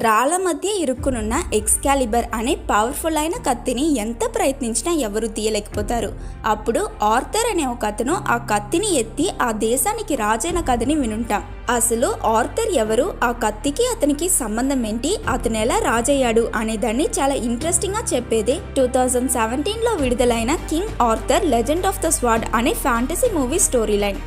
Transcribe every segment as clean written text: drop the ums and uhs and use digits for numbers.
రాళ్ల మధ్య ఇరుక్కునున్న ఎక్స్కాలిబర్ అనే పవర్ఫుల్ అయిన కత్తిని ఎంత ప్రయత్నించినా ఎవరు తీయలేకపోతారు. అప్పుడు ఆర్థర్ అనే ఒక అతను ఆ కత్తిని ఎత్తి ఆ దేశానికి రాజైన కథని వినుంటాం. అసలు ఆర్థర్ ఎవరు, ఆ కత్తికి అతనికి సంబంధం ఏంటి, అతను ఎలా రాజయ్యాడు అనే దాన్ని చాలా ఇంట్రెస్టింగ్ గా చెప్పేదే 2017లో విడుదలైన king Arthur legend of the sword అనే fantasy movie story line.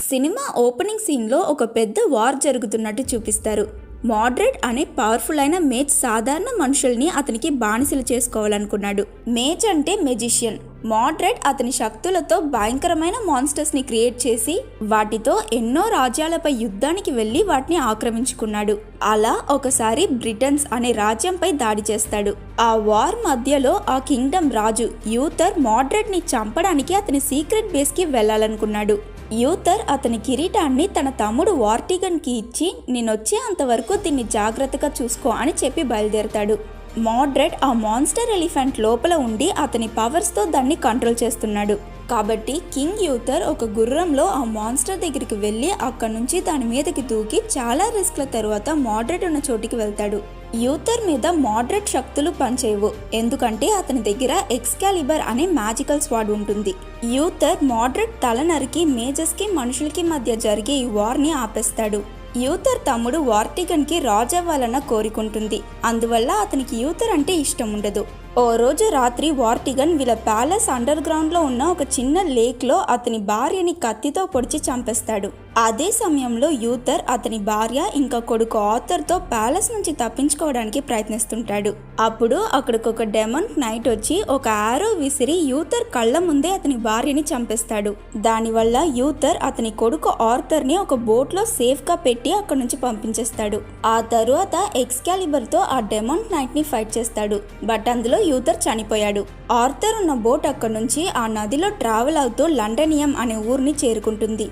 Cinema opening సీన్లో ఒక పెద్ద వార్ జరుగుతున్నట్టు చూపిస్తారు. మాడ్రెడ్ అనే పవర్ఫుల్ అయిన మేజ్ సాధారణ మనుషుల్ని అతనికి బానిసలు చేసుకోవాలనుకున్నాడు. మేజ్ అంటే మెజిషియన్. మాడ్రెడ్ అతని శక్తులతో భయంకరమైన మాన్స్టర్స్ ని క్రియేట్ చేసి వాటితో ఎన్నో రాజ్యాలపై యుద్ధానికి వెళ్లి వాటిని ఆక్రమించుకున్నాడు. అలా ఒకసారి బ్రిటన్స్ అనే రాజ్యంపై దాడి చేస్తాడు. ఆ వార్ మధ్యలో ఆ కింగ్డమ్ రాజు యూథర్ మాడ్రెడ్ ని చంపడానికి అతని సీక్రెట్ బేస్ కి వెళ్లాలనుకున్నాడు. యూథర్ అతని కిరీటాన్ని తన తమ్ముడు వార్టిగన్ కి ఇచ్చి నేనొచ్చే అంతవరకు దీన్ని జాగ్రత్తగా చూసుకో అని చెప్పి బయలుదేరతాడు. మాడ్రెడ్ ఆ మాన్స్టర్ ఎలిఫెంట్ లోపల ఉండి అతని పవర్స్ తో దాన్ని కంట్రోల్ చేస్తున్నాడు. కాబట్టి కింగ్ యూథర్ ఒక గుర్రంలో ఆ మాన్స్టర్ దగ్గరికి వెళ్ళి అక్కడి నుంచి దాని మీదకి దూకి చాలా రిస్క్ల తరువాత మాడ్రెడ్ ఉన్న చోటికి వెళ్తాడు. యూథర్ మీద మాడ్రెడ్ శక్తులు పనిచేయవు, ఎందుకంటే అతని దగ్గర ఎక్స్కాలిబర్ అనే మ్యాజికల్ స్వాడ్ ఉంటుంది. యూథర్ మాడ్రెడ్ తల నరికి మేజెస్ కి మనుషులకి మధ్య జరిగే ఈ వార్ ని ఆపేస్తాడు. యూథర్ తమ్ముడు వార్టిగన్ కి రాజు అవ్వాలన్న కోరికుంటుంది. అందువల్ల అతనికి యూథర్ అంటే ఇష్టం ఉండదు. ఓ రోజు రాత్రి వార్టిగన్ వీళ్ళ ప్యాలెస్ అండర్ గ్రౌండ్ లో ఉన్న ఒక చిన్న లేక్ లో అతని భార్యని కత్తితో పొడిచి చంపేస్తాడు. అదే సమయంలో యూథర్ అతని భార్య ఇంకా కొడుకు ఆర్థర్ తో ప్యాలెస్ నుంచి తప్పించుకోవడానికి ప్రయత్నిస్తుంటాడు. అప్పుడు అక్కడికి ఒక డెమన్ నైట్ వచ్చి ఒక ఆరో విసిరి యూథర్ కళ్ళ ముందే అతని భార్యని చంపేస్తాడు. దానివల్ల యూథర్ అతని కొడుకు ఆర్థర్ ని ఒక బోట్ లో సేఫ్ గా పెట్టి అక్కడి నుంచి పంపించేస్తాడు. ఆ తరువాత ఎక్స్కాలిబర్ తో ఆ డెమన్ నైట్ ని ఫైట్ చేస్తాడు. బట్ అందులో యూథర్ చనిపోయాడు. ఆర్థర్ ఉన్న బోట్ అక్కడి నుంచి ఆ నదిలో ట్రావెల్ అవుతూ లండనియం అనే ఊరిని చేరుకుంటుంది.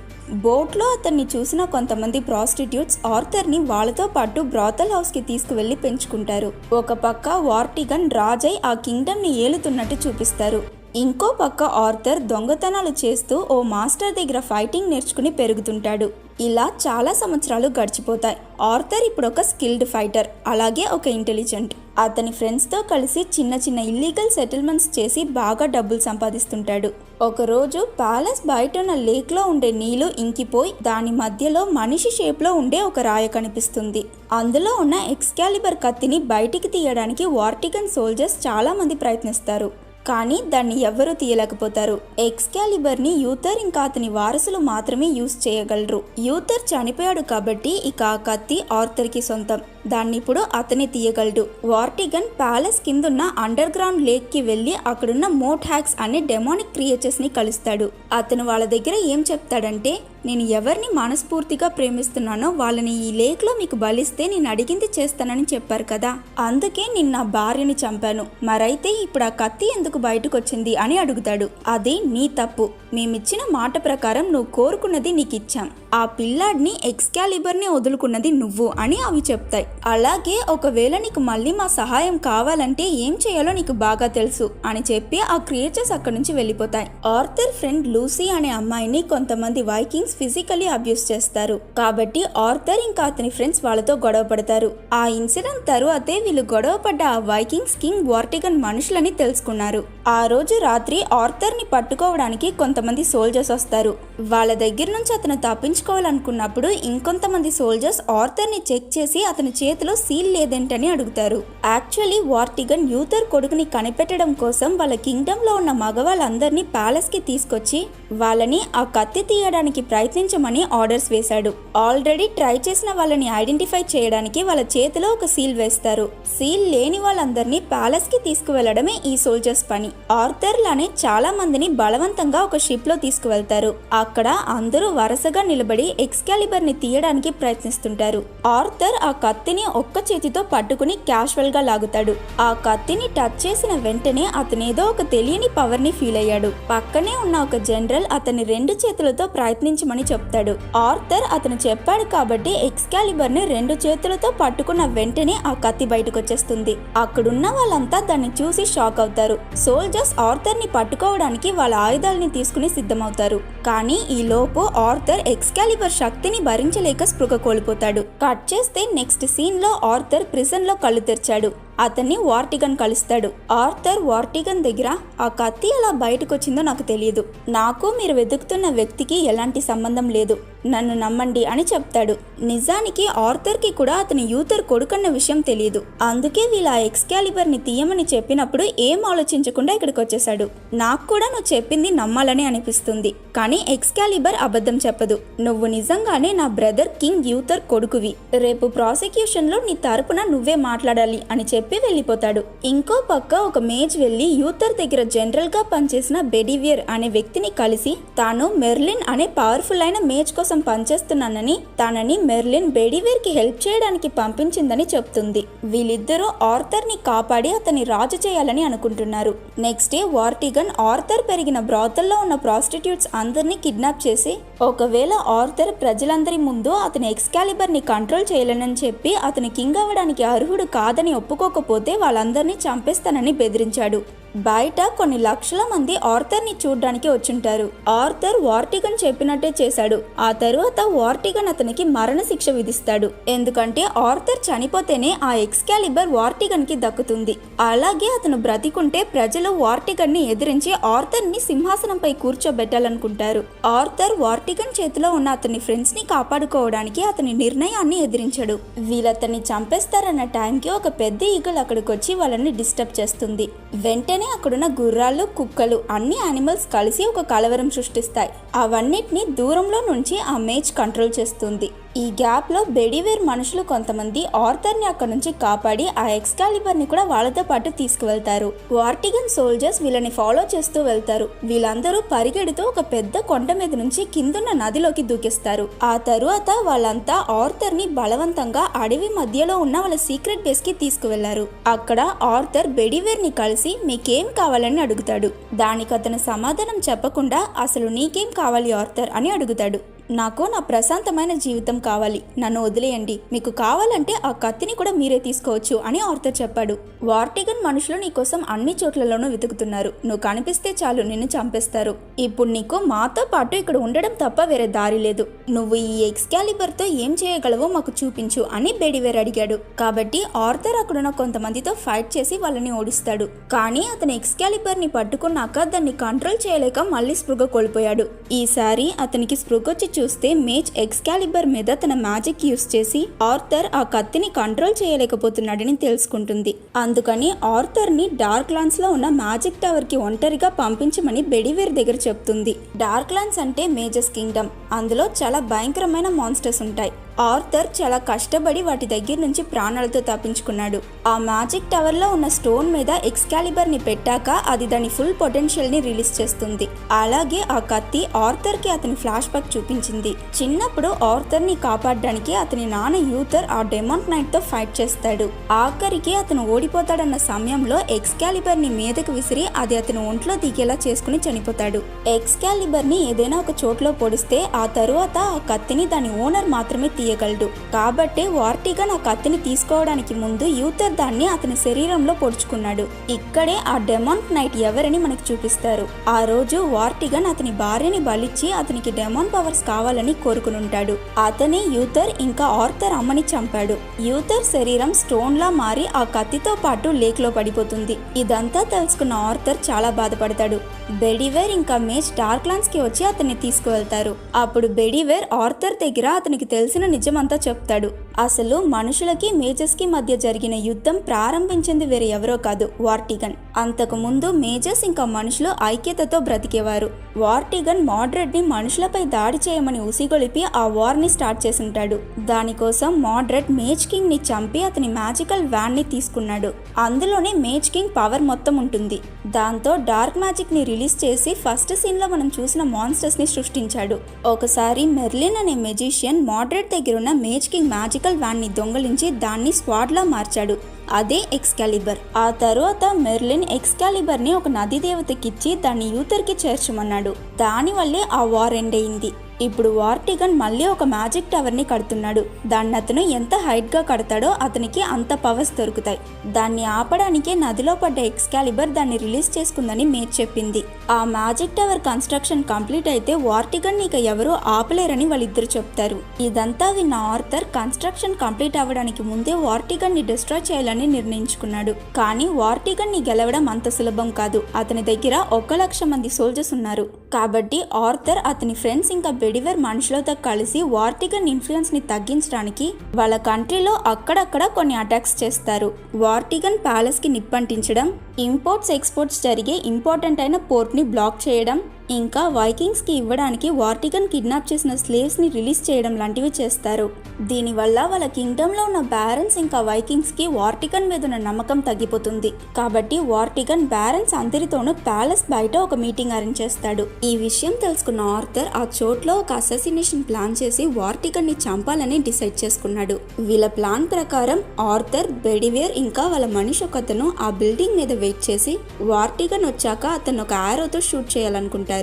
బోట్లో అతన్ని చూసిన కొంతమంది ప్రాస్టిట్యూట్స్ ఆర్థర్ ని వాళ్ళతో పాటు బ్రాతల్ హౌస్ కి తీసుకువెళ్లి పెంచుకుంటారు. ఒక పక్క వార్టిగన్ రాజై ఆ కింగ్డమ్ ని ఏలుతున్నట్టు చూపిస్తారు. ఇంకో పక్క ఆర్థర్ దొంగతనాలు చేస్తూ ఓ మాస్టర్ దగ్గర ఫైటింగ్ నేర్చుకుని పెరుగుతుంటాడు. ఇలా చాలా సంవత్సరాలు గడిచిపోతాయి. ఆర్థర్ ఇప్పుడు ఒక స్కిల్డ్ ఫైటర్, అలాగే ఒక ఇంటెలిజెంట్. అతని ఫ్రెండ్స్ తో కలిసి చిన్న చిన్న ఇల్లీగల్ సెటిల్మెంట్స్ చేసి బాగా డబ్బులు సంపాదిస్తుంటాడు. ఒకరోజు ప్యాలెస్ బయట ఉన్న లేక్ లో ఉండే నీళ్లు ఇంకిపోయి దాని మధ్యలో మనిషి షేప్ లో ఉండే ఒక రాయ కనిపిస్తుంది. అందులో ఉన్న ఎక్స్కాలిబర్ కత్తిని బయటికి తీయడానికి వార్టిగన్ సోల్జర్స్ చాలా మంది ప్రయత్నిస్తారు, కానీ దాన్ని ఎవ్వరూ తీయలేకపోతారు. ఎక్స్కాలిబర్ ని యూథర్ ఇంకా అతని వారసులు మాత్రమే యూజ్ చేయగలరు. యూథర్ చనిపోయాడు కాబట్టి ఇక ఆ కత్తి ఆర్థర్ కి సొంతం. దాన్ని ఇప్పుడు అతనే తీయగలడు. వార్టిగన్ ప్యాలెస్ కిందున్న అండర్ గ్రౌండ్ లేక్ కి వెళ్లి అక్కడున్న మోట్ హ్యాక్స్ అనే డెమోనిక్ క్రియేచర్స్ ని కలుస్తాడు. అతను వాళ్ళ దగ్గర ఏం చెప్తాడంటే, నేను ఎవరిని మనస్ఫూర్తిగా ప్రేమిస్తున్నానో వాళ్ళని ఈ లేక్ లో మీకు బలిస్తే నేను అడిగింది చేస్తానని చెప్పారు కదా, అందుకే నేను నా భార్యని చంపాను, మరైతే ఇప్పుడు ఆ కత్తి ఎందుకు బయటకు వచ్చింది అని అడుగుతాడు. అది నీ తప్పు, మేమిచ్చిన మాట ప్రకారం నువ్వు కోరుకున్నది నీకు ఇచ్చాం, ఆ పిల్లాడిని ఎక్స్కాలిబర్ ని వదులుకున్నది నువ్వు అని అవి చెప్తాయి. అలాగే ఒకవేళ నీకు మళ్ళీ మా సహాయం కావాలంటే ఏం చేయాలో నీకు బాగా తెలుసు అని చెప్పి ఆ క్రియేచర్స్ అక్కడి నుంచి వెళ్ళిపోతాయి. ఆర్థర్ ఫ్రెండ్ లూసీ అనే అమ్మాయిని కొంతమంది వైకింగ్స్ ఫిజికలీ అబ్యూస్ చేస్తారు. కాబట్టి ఆర్థర్ ఇంకా అతని ఫ్రెండ్స్ వాళ్ళతో గొడవ పడతారు. ఆ ఇన్సిడెంట్ తరువాతే వీళ్ళు గొడవ పడ్డ ఆ వైకింగ్స్ కింగ్ వార్టిగన్ మనుషులని తెలుసుకున్నారు. ఆ రోజు రాత్రి ఆర్థర్ ని పట్టుకోవడానికి కొంతమంది సోల్జర్స్ వస్తారు. వాళ్ళ దగ్గర నుంచి అతను తప్పించుకోవాలనుకున్నప్పుడు ఇంకొంతమంది సోల్జర్స్ ఆర్థర్ ని చెక్ చేసి అతని చేతిలో సీల్ లేదేంటని అడుగుతారు. యాక్చువల్లీ వార్టిగన్ యూథర్ కొడుకుని కనిపెట్టడం కోసం వాళ్ళ కింగ్డమ్ లో ఉన్న మగవాళ్ళందరినీ ప్యాలెస్ కి తీసుకొచ్చి వాళ్ళని ఆ కత్తి తీయడానికి ప్రయత్నించమని ఆర్డర్స్ వేశాడు. ఆల్రెడీ ట్రై చేసిన వాళ్ళని ఐడెంటిఫై చేయడానికి వాళ్ళ చేతిలో ఒక సీల్ వేస్తారు. సీల్ లేని వాళ్ళందరినీ ప్యాలెస్ కి తీసుకువెళ్లడమే ఈ సోల్జర్స్ పని. ఆర్థర్ లానే చాలా మందిని బలవంతంగా ఒక షిప్ లో తీసుకువెళ్తారు. అక్కడ అందరూ వరుసగా నిలబడి ఎక్స్కాలిబర్ ని తీయడానికి ప్రయత్నిస్తుంటారు. ఆర్థర్ ఆ కత్తిని ఒక్క చేతితో పట్టుకుని క్యాషువల్ గా లాగుతాడు. ఆ కత్తిని టచ్ చేసిన వెంటనే అతనేదో ఒక తెలియని పవర్ ని ఫీల్ అయ్యాడు. పక్కనే ఉన్న ఒక జనరల్ అతని 2 చేతులతో ప్రయత్నించమని చెప్తాడు. ఆర్థర్ అతను చెప్పాడు కాబట్టి ఎక్స్కాలిబర్ ని 2 చేతులతో పట్టుకున్న వెంటనే ఆ కత్తి బయటకు వచ్చేస్తుంది. అక్కడున్న వాళ్ళంతా దాన్ని చూసి షాక్ అవుతారు. సోల్జర్స్ ఆర్థర్ ని పట్టుకోవడానికి వాళ్ళ ఆయుధాలని తీసుకుని సిద్ధమవుతారు. కానీ ఈ లోపు ఆర్థర్ ఎక్స్కాలిబర్ శక్తిని భరించలేక స్పృహ కోల్పోతాడు. కట్ చేస్తే నెక్స్ట్ సీన్ సీన్లో ఆర్థర్ ప్రిజన్లో కళ్ళు తెరిచాడు. అతన్ని వార్టిగన్ కలుస్తాడు. ఆర్థర్ వార్టిగన్ దగ్గర ఆ కత్తి ఎలా బయటకు వచ్చిందో నాకు తెలియదు. నాకు మీరు వెతుకుతున్న వ్యక్తికి ఎలాంటి సంబంధం లేదు, నన్ను నమ్మండి అని చెప్తాడు. నిజానికి ఆర్థర్కి కూడా అతని యూతర్ కొడుకన్న విషయం తెలియదు. అందుకే వీళ్ళ ఎక్స్కాలిబర్ని తీయమని చెప్పినప్పుడు ఏం ఆలోచించకుండా ఇక్కడికి వచ్చేసాడు. నాకు కూడా నువ్వు చెప్పింది నమ్మాలని అనిపిస్తుంది, కానీ ఎక్స్కాలిబర్ అబద్ధం చెప్పదు. నువ్వు నిజంగానే నా బ్రదర్ కింగ్ యూతర్ కొడుకువి. రేపు ప్రాసిక్యూషన్లో నీ తరపున నువ్వే మాట్లాడాలి అని చెప్పి వెళ్ళిపోతాడు. ఇంకో పక్క ఒక మేజ్ వెళ్లి యూతర్ దగ్గర జనరల్ గా పనిచేసిన బెడివియర్ అనే వ్యక్తిని కలిసి తాను మెర్లిన్ అనే పవర్ఫుల్ అయిన మేజ్ కోసం పనిచేస్తున్నానని, తనని మెర్లిన్ బెడివియర్ కి హెల్ప్ చేయడానికి పంపించిందని చెప్తుంది. వీళ్ళిద్దరూ ఆర్థర్ ని కాపాడి అతన్ని రాజు చేయాలని అనుకుంటున్నారు. నెక్స్ట్ డే వార్టిగన్ ఆర్థర్ పెరిగిన బ్రాతల్లో ఉన్న ప్రాస్టిట్యూట్స్ అందరినీ కిడ్నాప్ చేసి, ఒకవేళ ఆర్థర్ ప్రజలందరి ముందు అతని ఎక్స్కాలిబర్ ని కంట్రోల్ చేయలేనని చెప్పి అతని కింగ్ అవ్వడానికి అర్హుడు కాదని ఒప్పుకోకపోతే వాళ్ళందరినీ చంపేస్తానని బెదిరించాడు. బయట కొన్ని లక్షల మంది ఆర్థర్ని చూడ్డానికి వచ్చుంటారు. ఆర్థర్ వార్టిగన్ చెప్పినట్టే చేశాడు. ఆ తరువాత వార్టిగన్ అతనికి మరణశిక్ష విధిస్తాడు. ఎందుకంటే ఆర్థర్ చనిపోతేనే ఆ ఎక్స్కాలిబర్ వార్టిగన్ కి దక్కుతుంది. అలాగే అతను బ్రతికుంటే ప్రజలు వార్టిగన్ ని ఎదిరించి ఆర్థర్ ని సింహాసనంపై కూర్చోబెట్టాలనుకుంటారు. ఆర్థర్ వార్టిగన్ చేతిలో ఉన్న అతని ఫ్రెండ్స్ ని కాపాడుకోవడానికి అతని నిర్ణయాన్ని ఎదిరించాడు. వీళ్ళతన్ని చంపేస్తారన్న టైంకి ఒక పెద్ద ఈగల్ అక్కడికి వచ్చి వాళ్ళని డిస్టర్బ్ చేస్తుంది. వెంటనే అక్కడున్న గుర్రాలు, కుక్కలు అన్ని యానిమల్స్ కలిసి ఒక కలవరం సృష్టిస్తాయి. అవన్నిటిని దూరంలో నుంచి ఆ మేజ్ కంట్రోల్ చేస్తుంది. ఈ గ్యాప్ లో బెడివేర్ మనుషులు కొంతమంది ఆర్థర్ ని అక్కడ నుంచి కాపాడి ఆ ఎక్స్కాలిబర్ ని కూడా వాళ్ళతో పాటు తీసుకువెళ్తారు. వార్టిగన్ సోల్జర్స్ వీళ్ళని ఫాలో చేస్తూ వెళ్తారు. వీళ్ళందరూ పరిగెడుతూ ఒక పెద్ద కొండ మీద నుంచి కిందున్న నదిలోకి దూకిస్తారు. ఆ తరువాత వాళ్ళంతా ఆర్థర్ ని బలవంతంగా అడవి మధ్యలో ఉన్న వాళ్ళ సీక్రెట్ బేస్ కి తీసుకువెళ్లారు. అక్కడ ఆర్థర్ బెడివేర్ ని కలిసి మీకేం కావాలని అడుగుతాడు. దానికి అతను సమాధానం చెప్పకుండా అసలు నీకేం కావాలి ఆర్థర్ అని అడుగుతాడు. నాకు నా ప్రశాంతమైన జీవితం కావాలి, నన్ను వదిలేయండి, మీకు కావాలంటే ఆ కత్తిని కూడా మీరే తీసుకోవచ్చు అని ఆర్థర్ చెప్పాడు. వార్టిగన్ మనుషులు నీకోసం అన్ని చోట్లలోనూ వెతుకుతున్నారు, నువ్వు కనిపిస్తే చాలు నిన్ను చంపేస్తారు. ఇప్పుడు నీకు మాతో పాటు ఇక్కడ ఉండడం తప్ప వేరే దారి లేదు. నువ్వు ఈ ఎక్స్కాలిబర్ తో ఏం చేయగలవో మాకు చూపించు అని బెడివేర్ అడిగాడు. కాబట్టి ఆర్థర్ అక్కడున్న కొంతమందితో ఫైట్ చేసి వాళ్ళని ఓడిస్తాడు. కానీ అతని ఎక్స్కాలిబర్ ని పట్టుకున్నాక దాన్ని కంట్రోల్ చేయలేక మళ్ళీ స్పృహ కోల్పోయాడు. ఈసారి అతనికి స్పృహొచ్చి చూస్తే మేజ్ ఎక్స్కాలిబర్ మీద తన మ్యాజిక్ యూస్ చేసి ఆర్థర్ ఆ కత్తిని కంట్రోల్ చేయలేకపోతున్నాడని తెలుసుకుంటుంది. అందుకని ఆర్థర్ ని డార్క్ లాండ్స్ లో ఉన్న మ్యాజిక్ టవర్ కి ఒంటరిగా పంపించమని బెడివేర్ దగ్గర చెప్తుంది. డార్క్ లాండ్స్ అంటే మేజర్స్ కింగ్డమ్. అందులో చాలా భయంకరమైన మాన్స్టర్స్ ఉంటాయి. ఆర్థర్ చాలా కష్టపడి వాటి దగ్గర నుంచి ప్రాణాలతో తప్పించుకున్నాడు. ఆ మ్యాజిక్ టవర్ లో ఉన్న స్టోన్ మీద ఎక్స్కాలిబర్ ని పెట్టాక అది దాని ఫుల్ పొటెన్షియల్ ని రిలీజ్ చేస్తుంది. అలాగే ఆ కత్తి ఆర్థర్ కి అతని ఫ్లాష్ బ్యాక్ చూపించింది. చిన్నప్పుడు ఆర్థర్ ని కాపాడడానికి అతని నాన్న యూతర్ ఆ డెమాన్ నైట్ తో ఫైట్ చేస్తాడు. ఆఖరికి అతను ఓడిపోతాడన్న సమయంలో ఎక్స్కాలిబర్ ని మీదకు విసిరి అది అతని ఒంట్లో దిగేలా చేసుకుని చనిపోతాడు. ఎక్స్కాలిబర్ ని ఏదైనా ఒక చోట్లో పొడిస్తే ఆ తరువాత ఆ కత్తిని దాని ఓనర్ మాత్రమే తీయగలడు. కాబట్టి వార్టిగన్ ఆ కత్తిని తీసుకోవడానికి ముందు యూతర్ దాన్ని అతని శరీరంలో పొడుచుకున్నాడు. ఇక్కడే ఆ డెమాన్ నైట్ ఎవరని మనకు చూపిస్తారు. ఆ రోజు వార్టిగన్ అతని భార్యని బలిచ్చి అతనికి డెమాన్ పవర్స్ కావాలని కోరుకునుంటాడు. అతని యూతర్ ఇంకా ఆర్థర్ అమ్మని చంపాడు. యూతర్ శరీరం స్టోన్ లా మారి ఆ కత్తితో పాటు లేక్ లో పడిపోతుంది. ఇదంతా తెలుసుకున్న ఆర్థర్ చాలా బాధపడతాడు. బెడివేర్ ఇంకా మేజ్ డార్క్ లాండ్స్ కి వచ్చి అతన్ని తీసుకువెళ్తారు. అప్పుడు బెడివేర్ ఆర్థర్ దగ్గర అతనికి తెలిసిన నిజమంతా చెప్తాడు. అసలు మనుషులకి మేజర్స్ కి మధ్య జరిగిన యుద్ధం ప్రారంభించింది వేరే ఎవరో కాదు, వార్టిగన్. అంతకు ముందు మేజర్స్ ఇంకా మనుషులు ఐక్యతతో బ్రతికేవారు. వార్టిగన్ మాడ్రెడ్ ని మనుషులపై దాడి చేయమని ఉసిగొలిపి ఆ వార్ ని స్టార్ట్ చేసింటాడు. దానికోసం మాడ్రెడ్ మేజ్ కింగ్ ని చంపి అతని మ్యాజికల్ వ్యాన్ ని తీసుకున్నాడు. అందులోనే మేజ్ కింగ్ పవర్ మొత్తం ఉంటుంది. దాంతో డార్క్ మ్యాజిక్ ని రిలీజ్ చేసి ఫస్ట్ సీన్ లో మనం చూసిన మాన్స్టర్స్ ని సృష్టించాడు. ఒకసారి మెర్లిన్ అనే మెజిషియన్ మాడ్రెడ్ దగ్గరున్న మేజ్ కింగ్ మ్యాజికల్ వ్యాన్ ని దొంగలించి దాన్ని స్వాడ్ లా మార్చాడు. అదే ఎక్స్కాలిబర్. ఆ తరువాత మెర్లిన్ ఎక్స్కాలిబర్ ని ఒక నది దేవతకిచ్చి దాన్ని యూతర్ కి చేర్చమన్నాడు. దాని వల్లే ఆ వార్ ఎండ్ అయింది. ఇప్పుడు వార్టిగన్ మళ్ళీ ఒక మ్యాజిక్ టవర్ని కడుతున్నాడు. దాన్ని అతను ఎంత హైట్గా కడతాడో అతనికి అంత పవర్స్ దొరుకుతాయి. దాన్ని ఆపడానికే నదిలో పడ్డ ఎక్స్కాలిబర్ దాన్ని రిలీజ్ చేసుకుందని మేజ్ చెప్పింది. ఆ మ్యాజిక్ టవర్ కన్స్ట్రక్షన్ కంప్లీట్ అయితే వార్టిగన్ ఇక ఎవరూ ఆపలేరని వాళ్ళిద్దరు చెప్తారు. ఇదంతా విన్న ఆర్థర్ కన్స్ట్రక్షన్ కంప్లీట్ అవ్వడానికి ముందే వార్టిగన్ ని డిస్ట్రాయ్ చేయాలని నిర్ణయించుకున్నాడు. కానీ వార్టిగన్ ని గెలవడం అంత సులభం కాదు. అతని దగ్గర 1,00,000 మంది సోల్జర్స్ ఉన్నారు. కాబట్టి ఆర్థర్ అతని ఫ్రెండ్స్ ఇంకా బెడివేర్ మనుషులతో కలిసి వార్టిగన్ ఇన్ఫ్లుయెన్స్ ని తగ్గించడానికి వాళ్ళ కంట్రీలో అక్కడక్కడ కొన్ని అటాక్స్ చేస్తారు. వార్టిగన్ ప్యాలెస్ కి నిప్పంటించడం, ఇంపోర్ట్స్ ఎక్స్పోర్ట్స్ జరిగే ఇంపార్టెంట్ అయిన పోర్ట్ ని బ్లాక్ చేయడం, ఇంకా వైకింగ్స్ కి ఇవ్వడానికి వార్టిగన్ కిడ్నాప్ చేసిన స్లేవ్స్ ని రిలీజ్ చేయడం లాంటివి చేస్తారు. దీనివల్ల వాళ్ళ కింగ్డమ్ లో ఉన్న బ్యారన్స్ ఇంకా వైకింగ్స్ కి వార్టిగన్ మీద ఉన్న నమ్మకం తగ్గిపోతుంది. కాబట్టి వార్టిగన్ బ్యారన్స్ అందరితోనూ ప్యాలెస్ బయట ఒక మీటింగ్ అరేంజ్ చేస్తాడు. ఈ విషయం తెలుసుకున్న ఆర్థర్ ఆ చోట్లో ఒక అసాసినేషన్ ప్లాన్ చేసి వార్టిగన్ ని చంపాలని డిసైడ్ చేసుకున్నాడు. వీళ్ళ ప్లాన్ ప్రకారం ఆర్థర్, బెడివేర్ ఇంకా వాళ్ళ మనిషి ఒకతను ఆ బిల్డింగ్ మీద వెయిట్ చేసి వార్టిగన్ వచ్చాక అతను ఒక ఆరోతో షూట్ చేయాలనుకుంటారు.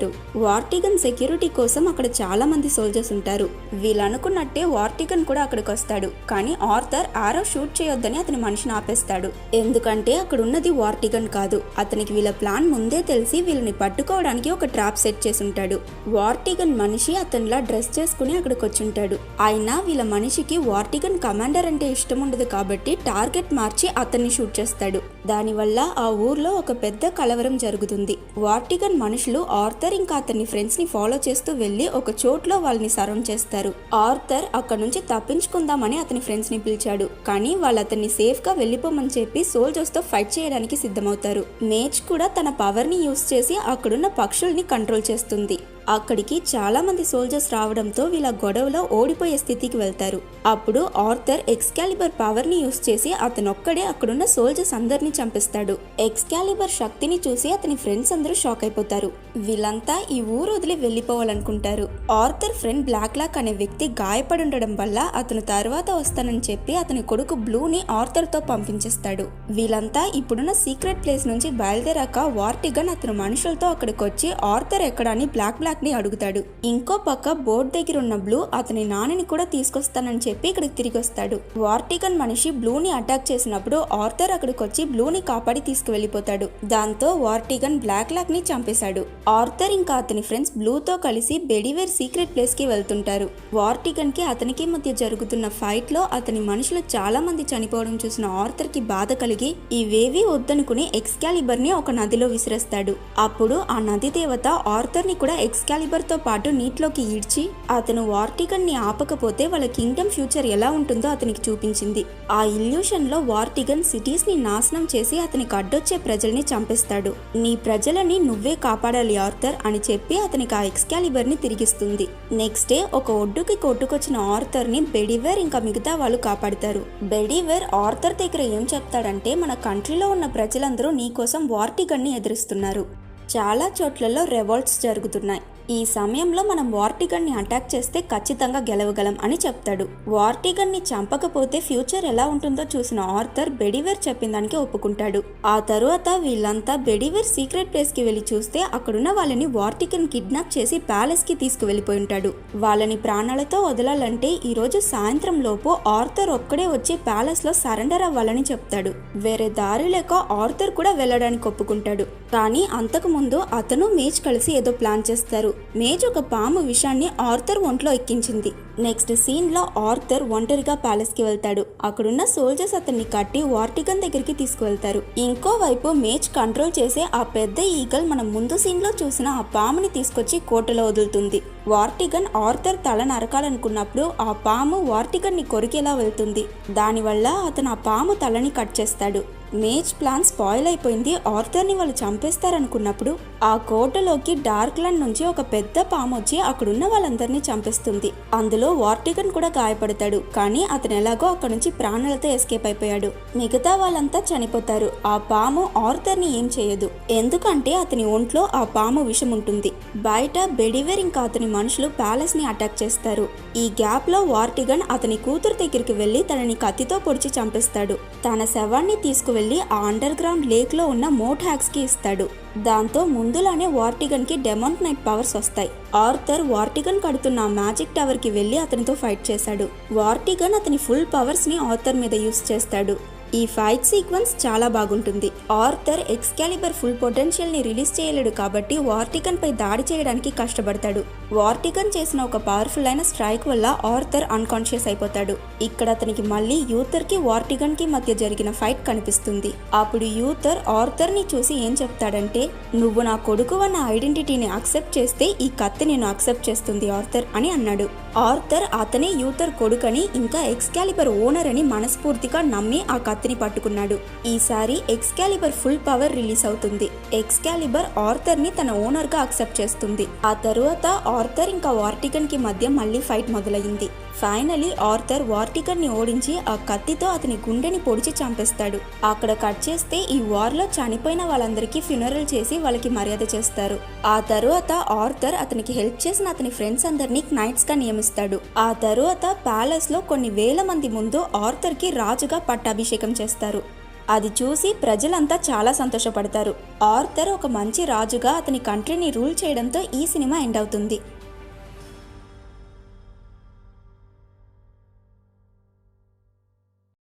వార్టిగన్ సెక్యూరిటీ కోసం అక్కడ చాలా మంది సోల్జర్స్ ఉంటారు. వీళ్ళు అనుకున్నట్టే వార్టిగన్ కూడా అక్కడికి వస్తాడు. కానీ ఆర్థర్ ఆరో షూట్ చేయొద్దని అతని మనిషిని ఆపేస్తాడు. ఎందుకంటే అక్కడ ఉన్నది వార్టిగన్ కాదు. అతనికి వీళ్ళ ప్లాన్ ముందే తెలిసి వీళ్ళని పట్టుకోవడానికి ఒక ట్రాప్ సెట్ చేసి ఉంటాడు. వార్టిగన్ మనిషి అతనిలా డ్రెస్ చేసుకుని అక్కడికి వచ్చుంటాడు. అయినా వీళ్ళ మనిషికి వార్టిగన్ కమాండర్ అంటే ఇష్టం ఉండదు కాబట్టి టార్గెట్ మార్చి అతన్ని షూట్ చేస్తాడు. దానివల్ల ఆ ఊర్లో ఒక పెద్ద కలవరం జరుగుతుంది. వార్టిగన్ మనుషులు ఆర్థర్ ఇంకా అతని ఫ్రెండ్స్ ని ఫాలో చేస్తూ వెళ్లి ఒక చోట్లో వాళ్ళని సరౌండ్ చేస్తారు. ఆర్థర్ అక్కడ నుంచి తప్పించుకుందామని అతని ఫ్రెండ్స్ ని పిలిచాడు. కానీ వాళ్ళు అతన్ని సేఫ్ గా వెళ్లిపోమని చెప్పి సోల్జర్స్ తో ఫైట్ చేయడానికి సిద్ధమవుతారు. మేజ్ కూడా తన పవర్ ని యూస్ చేసి అక్కడున్న పక్షుల్ని కంట్రోల్ చేస్తుంది. అక్కడికి చాలా మంది సోల్జర్స్ రావడంతో వీళ్ళ గొడవలో ఓడిపోయే స్థితికి వెళ్తారు. అప్పుడు ఆర్థర్ ఎక్స్కాలిబర్ పవర్ ని యూస్ చేసి అతనొక్కడే అక్కడున్న సోల్జర్స్ అందరినీ చంపిస్తాడు. ఎక్స్కాలిబర్ శక్తిని చూసి అతని ఫ్రెండ్స్ అందరూ షాక్ అయిపోతారు. వీళ్ళంతా ఈ ఊరు వదిలి వెళ్లిపోవాలనుకుంటారు. ఆర్థర్ ఫ్రెండ్ బ్లాక్ లాక్ అనే వ్యక్తి గాయపడి ఉండడం వల్ల అతను తర్వాత వస్తానని చెప్పి అతని కొడుకు బ్లూని ఆర్థర్ తో పంపించేస్తాడు. వీళ్ళంతా ఇప్పుడున్న సీక్రెట్ ప్లేస్ నుంచి బయలుదేరాక వార్టిగన్ అతని మనుషులతో అక్కడికి వచ్చి ఆర్థర్ ఎక్కడని బ్లాక్ ని అడుగుతాడు. ఇంకో పక్క బోర్డ్ దగ్గర ఉన్న బ్లూ అతని నాన్నని కూడా తీసుకొస్తానని చెప్పి ఇక్కడికి తిరిగి వస్తాడు. వార్టిగన్ మనిషి బ్లూని అటాక్ చేసినప్పుడు ఆర్థర్ అక్కడికి వచ్చి బ్లూని కాపాడి తీసుకువెళ్లిపోతాడు. దాంతో వార్టిగన్ బ్లాక్ ని చంపేశాడు. ఆర్థర్ ఇంకా అతని ఫ్రెండ్స్ బ్లూతో కలిసి బెడివేర్ సీక్రెట్ ప్లేస్ కి వెళ్తుంటారు. వార్టిగన్ కి అతనికి మధ్య జరుగుతున్న ఫైట్ లో అతని మనుషులు చాలా మంది చనిపోవడం చూసిన ఆర్థర్ కి బాధ కలిగి ఇవేవీ వద్దనుకుని ఎక్స్కాలిబర్ ని ఒక నదిలో విసిరేస్తాడు. అప్పుడు ఆ నది దేవత ఆర్థర్ ని కూడా ఎక్స్కాలిబర్ తో పాటు నీటిలోకి ఈడ్చి అతను వార్టిగన్ ని ఆపకపోతే వాళ్ళ కింగ్డమ్ ఫ్యూచర్ ఎలా ఉంటుందో అతనికి చూపించింది. ఆ ఇల్యూషన్ లో వార్టిగన్ సిటీస్ ని నాశనం చేసి అతనికి అడ్డొచ్చే ప్రజల్ని చంపేస్తాడు. నీ ప్రజలని నువ్వే కాపాడాలి ఆర్థర్ అని చెప్పి అతనికి ఆ ఎక్స్కాలిబర్ ని తిరిగిస్తుంది. నెక్స్ట్ డే ఒక ఒడ్డుకి కొట్టుకొచ్చిన ఆర్థర్ ని బెడివేర్ ఇంకా మిగతా వాళ్ళు కాపాడతారు. బెడివేర్ ఆర్థర్ దగ్గర ఏం చెప్తాడంటే, మన కంట్రీలో ఉన్న ప్రజలందరూ నీ కోసం వార్టిగన్ ని ఎదురుస్తున్నారు. చాలా చోట్లలో రెవాల్ట్స్ జరుగుతున్నాయి. ఈ సమయంలో మనం వార్టిగన్ ని అటాక్ చేస్తే ఖచ్చితంగా గెలవగలం అని చెప్తాడు. వార్టిగన్ ని చంపకపోతే ఫ్యూచర్ ఎలా ఉంటుందో చూసిన ఆర్థర్ బెడివేర్ చెప్పిన దానికి ఒప్పుకుంటాడు. ఆ తరువాత వీళ్ళంతా బెడివేర్ సీక్రెట్ ప్లేస్ కి వెళ్లి చూస్తే అక్కడున్న వాళ్ళని వార్టిగన్ కిడ్నాప్ చేసి ప్యాలెస్ కి తీసుకువెళ్లిపోయి ఉంటాడు. వాళ్ళని ప్రాణాలతో వదలాలంటే ఈ రోజు సాయంత్రం లోపు ఆర్థర్ ఒక్కడే వచ్చి ప్యాలెస్ లో సరెండర్ అవ్వాలని చెప్తాడు. వేరే దారి లేక ఆర్థర్ కూడా వెళ్ళడానికి ఒప్పుకుంటాడు. కానీ అంతకు ముందు అతను మేజ్ కలిసి ఏదో ప్లాన్ చేస్తారు. మేజ్ ఒక పాము విషాన్ని ఆర్థర్ ఒంట్లో ఎక్కించింది. నెక్స్ట్ సీన్ లో ఆర్థర్ ఒంటరిగా ప్యాలెస్ కి వెళ్తాడు. అక్కడున్న సోల్జర్స్ అతన్ని కట్టి వార్టిగన్ దగ్గరికి తీసుకువెళ్తారు. ఇంకోవైపు మేజ్ కంట్రోల్ చేసే ఆ పెద్ద ఈగల్ మనం ముందు సీన్ లో చూసిన ఆ పాముని తీసుకొచ్చి కోటలో వదులుతుంది. వార్టిగన్ ఆర్థర్ తల నరకాలనుకున్నప్పుడు ఆ పాము వార్టిగన్ ని కొరికేలా వెళ్తుంది. దానివల్ల అతను ఆ పాము తలని కట్ చేస్తాడు. మేజ్ ప్లాన్ స్పాయిల్ అయిపోయింది. ఆర్థర్ ని వాళ్ళు చంపేస్తారనుకున్నప్పుడు ఆ కోటలోకి డార్క్ ల్యాండ్ నుంచి ఒక పెద్ద పాము వచ్చి అక్కడున్న వాళ్ళందరినీ చంపేస్తుంది. అందులో వార్టిగన్ కూడా గాయపడతాడు. కానీ అతను ఎలాగో అక్కడ నుంచి ప్రాణాలతో ఎస్కేప్ అయిపోయాడు. మిగతా వాళ్ళంతా చనిపోతారు. ఆ పాము ఆర్థర్ ని ఏం చేయదు. ఎందుకంటే అతని ఒంట్లో ఆ పాము విషం ఉంటుంది. బయట బెడివేర్ ఇంకా అతని మనుషులు ప్యాలెస్ ని అటాక్ చేస్తారు. ఈ గ్యాప్ లో వార్టిగన్ అతని కూతురు దగ్గరికి వెళ్లి తనని కత్తితో పొడిచి చంపేస్తాడు. తన శవాన్ని తీసుకువెళ్లి ఆ అండర్ గ్రౌండ్ లేక్ లో ఉన్న మోట్ హ్యాక్స్ కి ఇస్తాడు. దాంతో ముందులానే వార్టిగన్కి డెమాన్ నైట్ పవర్స్ వస్తాయి. ఆర్థర్ వార్టిగన్ కడుతున్న ఆ మ్యాజిక్ టవర్కి వెళ్ళి అతనితో ఫైట్ చేశాడు. వార్టిగన్ అతని ఫుల్ పవర్స్ని ఆర్థర్ మీద యూస్ చేస్తాడు. ఈ ఫైట్ సీక్వెన్స్ చాలా బాగుంటుంది. ఆర్థర్ ఎక్స్కాలిబర్ ఫుల్ పొటెన్షియల్ని రిలీజ్ చేయలేడు కాబట్టి వార్టిగన్ పై దాడి చేయడానికి కష్టపడతాడు. వార్టిగన్ చేసిన ఒక పవర్ఫుల్ అయిన స్ట్రైక్ వల్ల ఆర్థర్ అన్కాన్షియస్ అయిపోతాడు. ఇక్కడ అతనికి మళ్ళీ యూథర్కి వార్టిగన్కి మధ్య జరిగిన ఫైట్ కనిపిస్తుంది. అప్పుడు యూథర్ ఆర్థర్ని చూసి ఏం చెప్తాడంటే, నువ్వు నా కొడుకు అన్న ఐడెంటిటీని అక్సెప్ట్ చేస్తే ఈ కత్తి నేను అక్సెప్ట్ చేస్తుంది ఆర్థర్ అని అన్నాడు. ఆర్థర్ అతనే యూథర్ కొడుకని ఇంకా ఎక్స్కాలిబర్ ఓనర్ అని మనస్ఫూర్తిగా నమ్మి ఆ కత్తిని పట్టుకున్నాడు. ఈసారి ఎక్స్కాలిబర్ ఫుల్ పవర్ రిలీజ్ అవుతుంది. ఎక్స్కాలిబర్ ఆర్థర్ ని తన ఓనర్ గా అక్సెప్ట్ చేస్తుంది. ఆ తరువాత ఆర్థర్ ఇంకా వార్టిగన్ కి మధ్య మళ్ళీ ఫైట్ మొదలైంది. ఫైనలీ ఆర్థర్ వార్టిగన్ ని ఓడించి ఆ కత్తితో అతని గుండెని పొడిచి చంపేస్తాడు. అక్కడ కట్ చేస్తే ఈ వార్ లో చనిపోయిన వాళ్ళందరికీ ఫ్యూనరల్ చేసి వాళ్ళకి మర్యాద చేస్తారు. ఆ తరువాత ఆర్థర్ అతనికి హెల్ప్ చేసిన అతని ఫ్రెండ్స్ అందరినీ నైట్స్ గా నియమిస్తాడు. ఆ తరువాత ప్యాలెస్ లో కొన్ని వేల మంది ముందు ఆర్థర్ కి రాజుగా పట్టాభిషేకం చేస్తారు. అది చూసి ప్రజలంతా చాలా సంతోషపడతారు. ఆర్థర్ ఒక మంచి రాజుగా అతని కంట్రీని రూల్ చేయడంతో ఈ సినిమా ఎండ్ అవుతుంది.